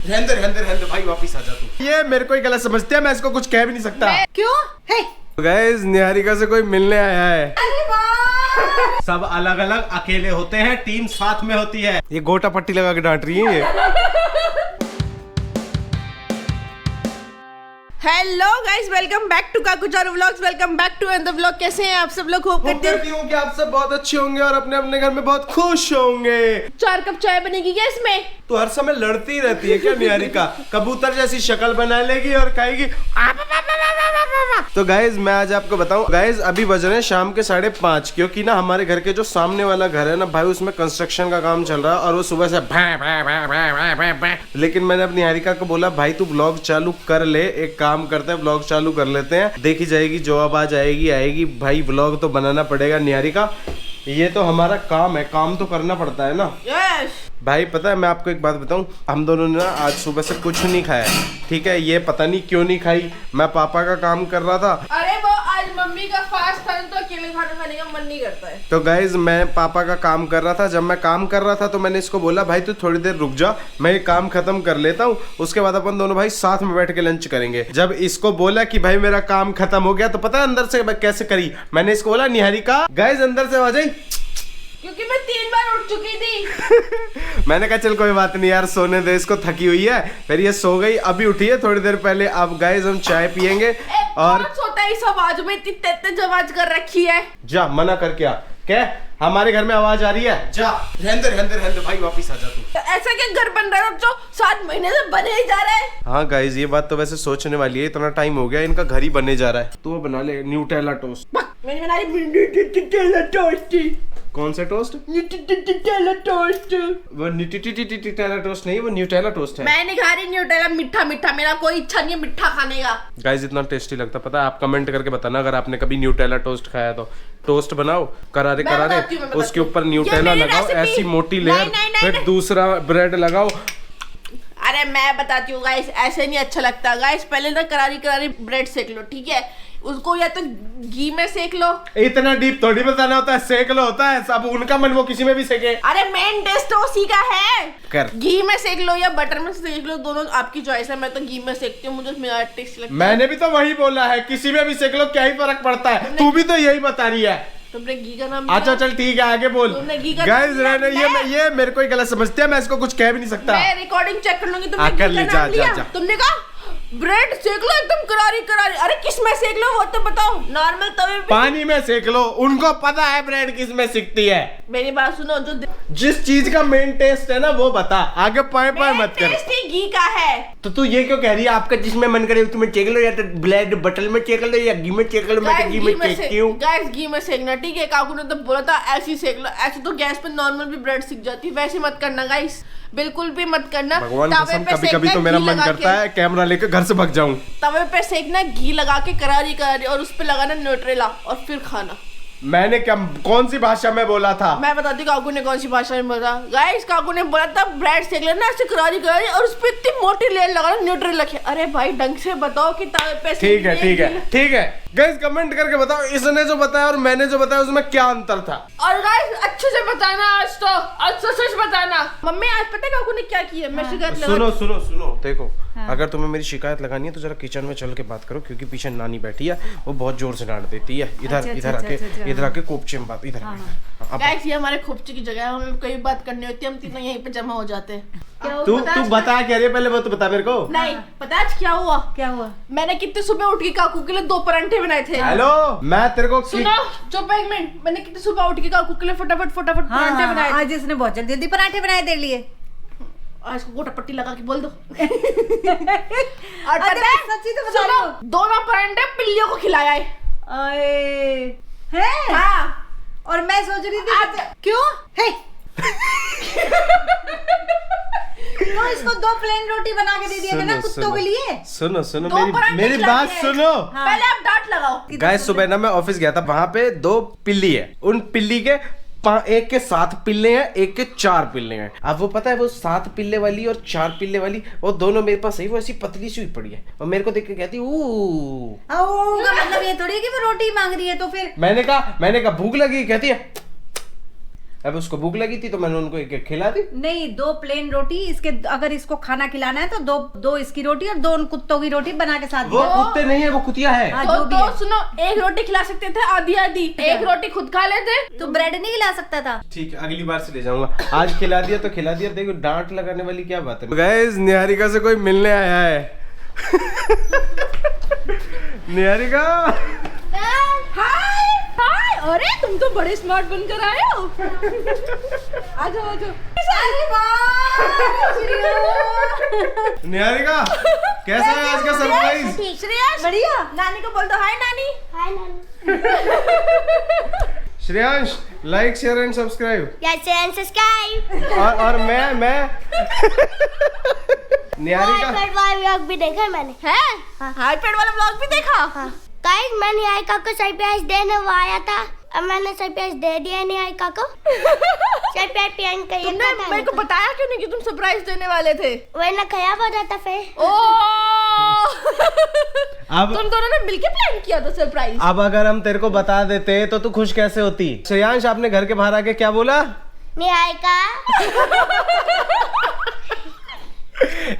रहने दे भाई, वापिस आ जा तू। ये मेरे को ही गलत समझते हैं, मैं इसको कुछ कह भी नहीं सकता। क्यों? हे गाइस, निहारिका से कोई मिलने आया है। सब अलग अलग अकेले होते हैं, टीम साथ में होती है। ये गोटा पट्टी लगा के डांट रही है ये। Hello guys, welcome back to Kakucharu vlogs, welcome back to another vlog. कैसे हैं आप सब लोग? होप करती हूँ कि आप सब बहुत अच्छे होंगे और अपने अपने घर में बहुत खुश होंगे। 4 कप चाय बनेगी क्या इसमें? तो हर समय लड़ती रहती है क्या निहारिका? कबूतर जैसी शक्ल बना लेगी और कहेगी। तो गाइज मैं आज आपको बताऊं, गाइज अभी बज रहे हैं शाम के 5:30, क्योंकि ना हमारे घर के जो सामने वाला घर है ना भाई, उसमें कंस्ट्रक्शन का काम चल रहा है और वो सुबह से भै। लेकिन मैंने अपनी निहारिका को बोला भाई तू ब्लॉग चालू कर ले, एक काम करते हैं ब्लॉग चालू कर लेते हैं, देखी जाएगी जो आवाज आएगी भाई, ब्लॉग तो बनाना पड़ेगा निहारिका, ये तो हमारा काम है, काम तो करना पड़ता है ना। यस भाई पता है मैं आपको एक बात बताऊं, हम दोनों ने ना आज सुबह से कुछ नहीं खाया, ठीक है? ये पता नहीं क्यों नहीं खाई, मैं पापा का काम कर रहा था। अरे वो आज मम्मी का फास्ट था तो अकेले खाना खाने का मन नहीं करता है। तो गाइज मैं पापा का काम कर रहा था, जब मैं काम कर रहा था तो मैंने इसको बोला भाई तू थोड़ी देर रुक जा, मैं ये काम खत्म कर लेता हूँ, उसके बाद अपन दोनों भाई साथ में बैठ के लंच करेंगे। जब इसको बोला कि भाई मेरा काम खत्म हो गया, तो पता है अंदर से कैसे करी? मैंने इसको बोला निहारिका गाइज अंदर से आ जाए, क्योंकि मैं 3 बार उठ चुकी थी। मैंने कहा चल कोई बात नहीं यार, सोने दे इसको, थकी हुई है। फिर ये सो गई, अभी उठी है थोड़ी देर पहले। अब गाइस हम चाय पियेंगे। और सोता है इस आवाज में, इतनी तेज आवाज कर रखी है। जा मना कर क्या? क्या हमारे घर में आवाज आ रही है? जा रहने दे भाई, वापिस आ जा तू। ऐसा क्या घर बन रहा है जो 7 महीने से बने ही जा रहा है? हाँ गाइस ये बात तो वैसे सोचने वाली है, इतना टाइम हो गया इनका घर ही बनने जा रहा है। तू बना ले न्यूटेला टोस्ट। मैंने बना न्यूटेला टोस्ट। कौन सा टोस्ट? Nutella toast. वो न्यूटेला टोस्ट नहीं, वो न्यूटेला टोस्ट है। मैं नहीं खा रही न्यूटेला, मीठा मीठा, मेरा कोई इच्छा नहीं है मीठा खाने का। गाइस इतना टेस्टी लगता पता है? आप कमेंट करके बताना अगर आपने कभी न्यूटेला टोस्ट खाया तो। टोस्ट बनाओ करारे, उसके ऊपर न्यूटेला लगाओ, ऐसी मोटी लेयर, फिर दूसरा ब्रेड लगाओ। अरे मैं बताती हूँ गाइस, ऐसे नहीं अच्छा लगता गाइस। पहले ना करारी ब्रेड सेक लो, ठीक है? उसको या तो घी में सेक लो। इतना डीप थोड़ी बताना होता है, सेक लो होता है, सब उनका मन वो किसी में भी सेके। अरे मेन टेस्ट तो उसी का है। कर घी में सेक लो या बटर में सेक लो, दोनों आपकी चॉइस है। मैं तो घी में सेकती हूँ, मुझे मेरा टेस्ट लगता है। मैंने भी तो वही बोला है, किसी में भी सेक लो, क्या ही फर्क पड़ता है? तू भी तो यही बता रही है। तुमने घी का नाम अच्छा चल ठीक है, आगे बोल। गाइस ये मेरे को ही गलत समझते हैं, मैं इसको कुछ कह भी नहीं सकता। मैं रिकॉर्डिंग चेक कर लूंगी। तुमने कर ले, जा। तुमने कहा ब्रेड सेक लो एकदम करारी। अरे किस में सेक लो वो तो बताओ। नॉर्मल तवे पे, पानी में सेक लो, उनको पता है ब्रेड किस में सिकती है। मेरी बात सुनो, जो जिस चीज का मेन टेस्ट है ना वो बता, आगे पाए मत कर। टेस्ट ही घी का है। तो तू ये क्यों कह रही है आपका जिसमें मन करे तुम्हें चेक लो, या तो ब्रेड बटर में चेक लो या घी में चेक लो? मैं तो घी में चेकती हूँ। गाइस घी में सेकना, ठीक है? काकू ने तो बोला था ऐसी सेक लो। ऐसे तो गैस पे नॉर्मल भी ब्रेड सिक जाती है, वैसे मत करना गाइस, बिल्कुल भी मत करना। भगवान कसम कभी तो मेरा मन करता है कैमरा लेकर घर से भाग जाऊं। तवे पे सेकना, घी लगा के करारी और उस पे लगाना न्यूट्रेला और फिर खाना। मैंने क्या, कौन सी भाषा में बोला था? मैं बताती हूँ काकू ने कौन सी भाषा में बोला। गाइस काकू ने बोला था ब्रेड सेक लेना ऐसे करारी और उस पे इतनी मोटी लेयर लगाना न्यूट्रेला। अरे भाई ढंग से बताओ कि तवे पे ठीक है गाइस कमेंट करके बताओ, इसने जो बताया और मैंने जो बताया उसमें क्या अंतर था। और गाइस अच्छे से बताना, आज तो सच बताना। मम्मी आज पता है काकू ने क्या किया? मैं शिकायत लगा। सुनो देखो, अगर तुम्हें मेरी शिकायत लगानी है तो जरा किचन में चल के बात करो, क्योंकि पीछे नानी बैठी है, वो बहुत जोर से डांट देती है। इधर आके कोपचे में बात, इधर गाइस ये हमारे खोपचे की जगह है, हमें कोई बात करनी होती है हम तीनों यहीं पे जमा हो जाते हैं। तू बता क्या रही है पहले, वो तो बता मेरे को। नहीं पता आज क्या हुआ? मैंने कितने सुबह उठ के काकू के लिए 2 परांठे बनाए थे। हेलो मैं तेरे को सुनो, चुप एक मिनट। मैंने कितने सुबह उठ के काकू के लिए फटाफट परांठे बनाए। आज इसने बहुत जल्दी पराठे बनाए तेरे लिए। आज को गोटा पट्टी लगा के बोल दो। और पता है सच्ची तो बता रही हूँ, 2 परांठे पिल्लियों को खिलाया है। हाँ। और मैं सोच रही थी क्यों तो इसको 2 प्लेन रोटी बना के दे दिया था ना कुत्तों के लिए। सुनो मेरी बात सुनो। पहले आप डांट लगाओ। गाइस सुबह ना मैं ऑफिस गया था, वहां पे 2 पिल्ली है, उन पिल्ली के एक के 7 पिल्ले हैं, एक के 4 पिल्ले हैं। अब वो पता है वो 7 पिल्ले वाली और 4 पिल्ले वाली वो दोनों मेरे पास है, वो ऐसी पतली सी हुई पड़ी है और मेरे को देख के कहती का मतलब ये थोड़ी है कि वो रोटी मांग रही है। तो फिर मैंने कहा भूख लगी, कहती है अब उसको भूख लगी थी तो मैंने उनको एक एक खिला दी। नहीं, 2 प्लेन रोटी इसके, अगर इसको खाना खिलाना है तो दो इसकी रोटी और 2 उन कुत्तों की रोटी बना के साथ वो दिया। कुत्ते नहीं है, वो कुतिया है। हाँ, तो जो भी है। सुनो, एक रोटी खिला सकते थे आधी आधी, एक रोटी खुद खा लेते। तो ब्रेड नहीं खिला सकता था? ठीक है, अगली बार से ले जाऊंगा। आज खिला दिया तो खिला दिया, देखो डांट लगाने वाली क्या बात है। गाइस निहारिका से कोई मिलने आया है। निहारिका हाय हाय, अरे तुम तो बड़े स्मार्ट बनकर आए हो। आ जाओ आ जाओ। निहारिका कैसा है आज का सरप्राइज? श्रेयांश, बढ़िया। नानी को बोल दो हाय नानी। हाय नानी। Shreyansh like share and subscribe. Yes and subscribe. और मैं निहारिका आईपैड वाला व्लॉग भी देखा है मैंने। है आईपैड वाला व्लॉग भी देखा? हाँ गाइस, मैंने आयका को सरप्राइज देने वो आया था, अब मैंने सरप्राइज दे दिया नहीं आयका को। सरप्राइज प्लान कर तुमने मेरे को बताया क्यों नहीं कि तुम सरप्राइज देने वाले थे? वरना खराब हो जाता फिर। ओ अब तुम दोनों ने मिलके प्लान किया था सरप्राइज। अब अगर हम तेरे को बता देते तो तू खुश कैसे होती? श्रेयांश आपने घर के बाहर आके क्या बोला? नहीं आयका।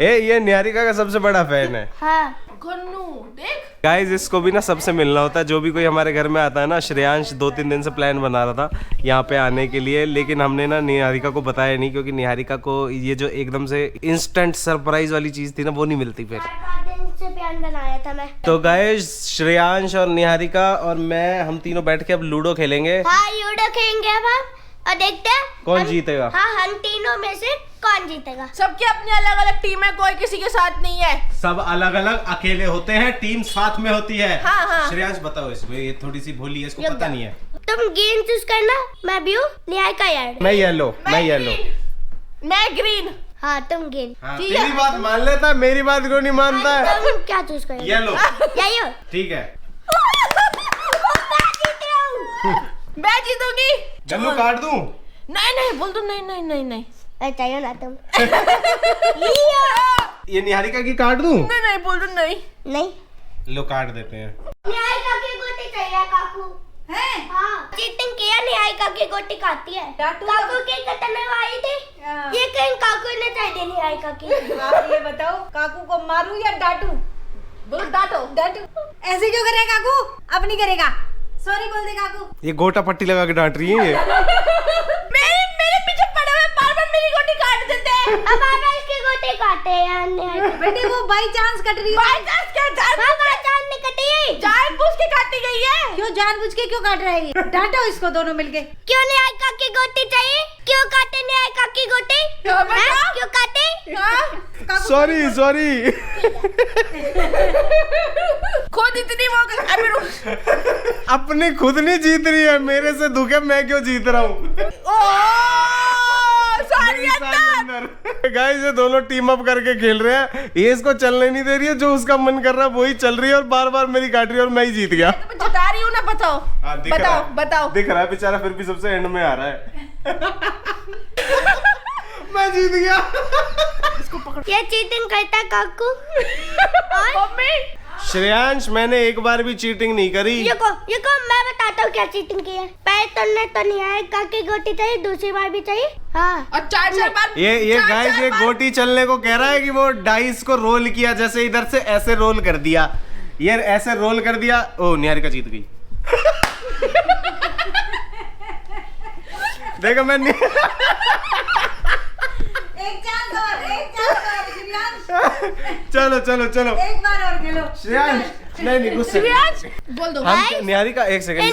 ये निहारिका का सबसे बड़ा फैन है। हाँ गन्नू देख, गाइस इसको भी ना सबसे मिलना होता है, जो भी कोई हमारे घर में आता है ना। श्रेयांश 2-3 दिन से प्लान बना रहा था यहाँ पे आने के लिए, लेकिन हमने ना निहारिका को बताया नहीं, क्योंकि निहारिका को ये जो एकदम से इंस्टेंट सरप्राइज वाली चीज थी ना, वो नहीं मिलती फिर। 4 दिन से प्लान बनाया था मैं। तो गाइस श्रेयांश और निहारिका और मैं, हम तीनों बैठ के अब लूडो खेलेंगे। हाँ लूडो खेलेंगे अब हम, और देखते हैं कौन जीतेगा। हाँ हम तीनों में से कौन जीतेगा। सबकी अपनी अलग अलग टीम है, कोई किसी के साथ नहीं है। सब अलग अलग अकेले होते हैं, टीम साथ में होती है। हाँ, हाँ। श्रेयांश बताओ इसमें, ये थोड़ी सी भोली है, इसको पता नहीं है। तुम ग्रीन चूज करना, मैं ब्लू, निहारिका यार। मैं येलो, मैं येलो। मैं ग्रीन। हाँ तुम ग्रीन। हाँ, ठीक है। तेरी बात मान लेता है, मेरी बात को नहीं मानता है। तुम क्या चूज करोगे? येलो। येलो। ठीक है, मैं जीतूंगी। गन्नू काट दूं? नहीं नहीं बोल दो, नहीं नहीं नहीं नहीं चाहिए ना तुम। ये निहारिका की काट दूं? नहीं नहीं बोल दो, नहीं। नहीं लो काट देते हैं। निहारिका की गोटी चाहिए काकू। हैं? हाँ चीटिंग किया, निहारिका की गोटी खाती है। डांटू। काकू के कटने वाली थी, हाँ। ये कहीं काकू ने चाहिए निहारिका की। आप ये बताओ, काकू को मारूं या डांटू? बोलो डांटो। डांटू। ऐसे क्यों करेगा काकू? अब नहीं करेगा। सॉरी बोल दे काकू। ये गोटा पट्टी लगा के डांट रही है ये। मेरे पीछे पड़े हुए बार-बार मेरी गोटी काट देते हैं। अब आप इसकी गोटी काटे यार निहारिका। बेटे वो बाई चांस कट रही है। बाय चांस क्या हाँ पहचान नहीं कटी। जानबूझ के काटी गई है। क्यों जानबूझ के क्यों काट रहे हैं? डांटो इसको दोनों मिलके। क्यों निहारिका की गोटी चाहिए? क्यों काटे निहारिका की गोटी? क्या बता? हाँ? क्यों काटे? हाँ? Sorry sorry. खुद इतनी वो अभी रुक। अपनी खुद नहीं जीत रही है, मेरे से दुख है, मैं क्यों जीत रहा हूँ? सारी अंदर। गाइस ये दोनों टीम अप करके खेल रहे हैं, ये इसको चलने नहीं दे रही है, जो उसका मन कर रहा है वही चल रही है, और बार बार मेरी काट रही है, और मैं ही जीत गया। मैं जिता रही हूँ ना, बताओ। हाँ, दिख रहा बताओ है। बताओ। दिख रहा है बेचारा, फिर भी सबसे एंड में आ रहा है। मैं जीत गया। ये चीटिंग करता है काकू। मम्मी श्रेयांश मैंने एक बार भी चीटिंग नहीं करी। ये को मैं बताता हूँ क्या चीटिंग की है। पहले तुमने तो निहारिका की गोटी चाहिए, दूसरी बार भी चाहिए। हाँ और चार बार ये चार गाइस ये बार- गोटी चलने को कह रहा है कि वो डाइस को रोल किया, जैसे इधर से ऐसे रोल कर दिया, ये ऐसे रोल कर दिया। ओ निहारिका जीत गई। देखो मैं एक चांस और श्रेयांश। चलो चलो चलो एक बार और खेलो। श्रेयांश, नहीं गुस्से श्रेयांश बोल दो। हम निहारिका एक सेकंड,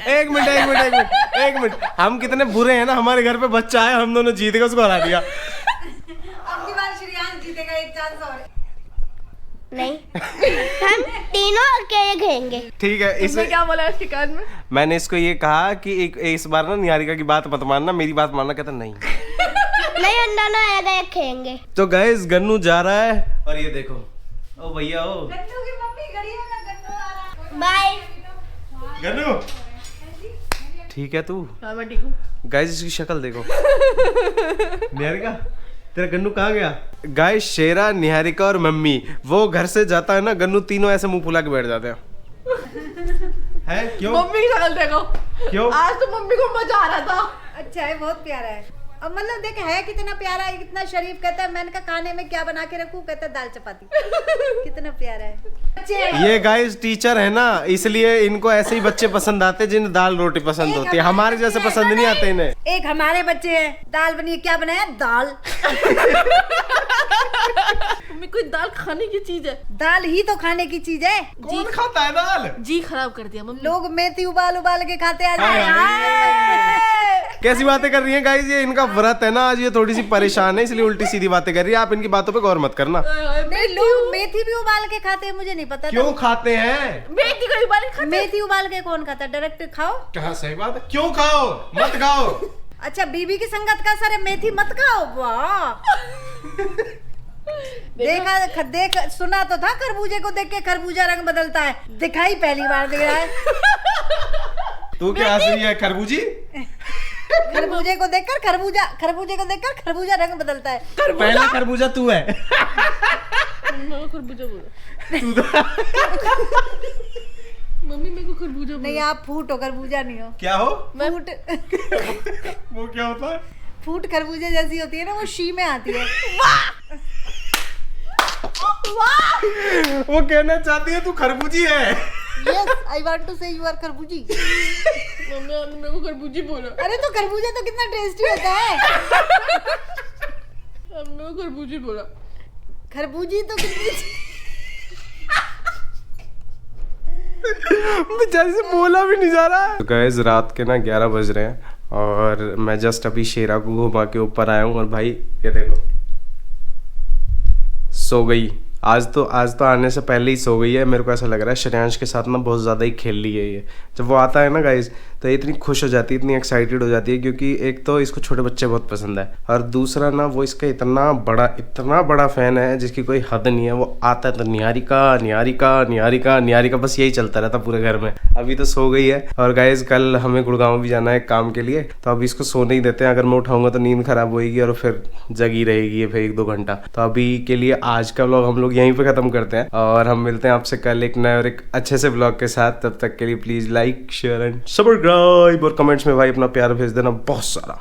एक मिनट, हम कितने बुरे हैं ना, हमारे घर पे बच्चा है, हम दोनों जीत गए, उसको हरा दिया। अब की बार श्रेयांश जीतेगा, एक चांस और। नहीं हम तीनों अकेले खेलेंगे। ठीक है, तुमने क्या बोला इसके कान में? मैंने इसको ये कहा कि इस बार ना निहारिका की बात मत मानना, मेरी बात मानना। कहता नहीं। नहीं हम दोनों अलग अलग खेलेंगे। तो गाइस गन्नू जा रहा है, और ये देखो, ओ भैया ओ गन्नू की मम्मी खड़ी है ना, गन्नू आ रहा है। बाय। गन्नू, ठीक है तू? हाँ मैं ठीक हूँ। गाइस इसकी शक्ल देखो। निहारिका तेरा गन्नू कहाँ गया? गाइस शेरा, निहारिका और मम्मी, वो घर से जाता है ना, गन्नू तीनों ऐसे मुंह फुला के बैठ जाते हैं। है क्यों? मम्मी की शक्ल देखो, क्यों? आज तो मम्मी को मजा आ रहा था। अच्छा है, बहुत प्यारा है। अब मतलब देख है कितना प्यारा है, कितना शरीफ। कहता है मैंने कहा खाने में क्या बना के रखूं, कहता है दाल चपाती। कितना प्यारा है। ये गाइस टीचर है ना, इसलिए इनको ऐसे ही बच्चे पसंद आते हैं जिन्हें दाल रोटी पसंद होती है। हमारे जैसे पसंद नहीं आते इन्हें। एक हमारे बच्चे हैं, दाल बनी, क्या बनाया? दाल। मम्मी कोई दाल खाने की चीज है, दाल ही तो खाने की चीज है। कौन खाता है दाल? जी खराब कर दिया मम्मी। लोग मेथी उबाल उबाल के खाते हैं। कैसी बातें कर रही हैं गाइस, ये इनका व्रत है ना आज, ये थोड़ी सी परेशान है इसलिए उल्टी सीधी बातें कर रही है। आप इनकी बातों पे गौर मत करना। नहीं, लोग मेथी भी उबाल के खाते हैं, मुझे नहीं पता। क्यों खाते हैं? मेथी को उबाल के खाते हैं। मेथी उबाल के कौन खाता? डायरेक्ट खाओ। कहाँ सही बात है, क्यों खाओ, मत खाओ। अच्छा, बीबी की संगत का असर है, मेथी मत खाओ। वाह। देख सुना तो था, खरबूजे को देख के खरबूजा रंग बदलता है, दिखाई पहली बार दे रहा है। तू क्या हंस रही है खरबूजी? खरबूजे को देखकर खरबूजा रंग बदलता है। पहला खरबूजा तू है। मम्मी को खरबूजा बोला। मम्मी मेरे को खरबूजा बोला। नहीं, आप फूट हो, खरबूजा नहीं हो। क्या हो? फूट। वो क्या होता है? फूट खरबूजे जैसी होती है ना, वो शी में आती है। वो कहना चाहती है तू खरबूजी है। Yes, I want to say you are खरबूजी। मम्मी आपने मेरे को खरबूजी बोला। अरे तो खरबूजा तो कितना टेस्टी होता है। आपने मेरे को खरबूजी बोला। खरबूजी तो कितनी बेचारी से बोला भी नहीं जा रहा। तो गाइस रात के ना 11 बज रहे हैं और मैं जस्ट अभी शेरा को घुमा के ऊपर आया हूँ और भाई ये देखो सो गई। आज तो आने से पहले ही सो गई है। मेरे को ऐसा लग रहा है श्रेयांश के साथ ना बहुत ज़्यादा ही खेल ली है ये। जब वो आता है ना गाइस तो इतनी खुश हो जाती है, इतनी एक्साइटेड हो जाती है, क्योंकि एक तो इसको छोटे बच्चे बहुत पसंद है और दूसरा ना वो इसका इतना बड़ा फ़ैन है जिसकी कोई हद नहीं है। वो आता है तो निहारिका निहारिका निहारिका निहारिका, बस यही चलता रहता पूरे घर में। अभी तो सो गई है और गाइस कल हमें गुड़गांव भी जाना है काम के लिए, तो अभी इसको सोने ही देते हैं। अगर मैं उठाऊंगा तो नींद खराब होगी और फिर जगी रहेगी ये फिर 1-2 घंटा। तो अभी के लिए आज का व्लॉग हम लोग यहीं पे खत्म करते हैं और हम मिलते हैं आपसे कल एक नए और एक अच्छे से व्लॉग के साथ। तब तक के लिए please like share and subscribe और कमेंट्स में भाई अपना प्यार भेज देना बहुत सारा।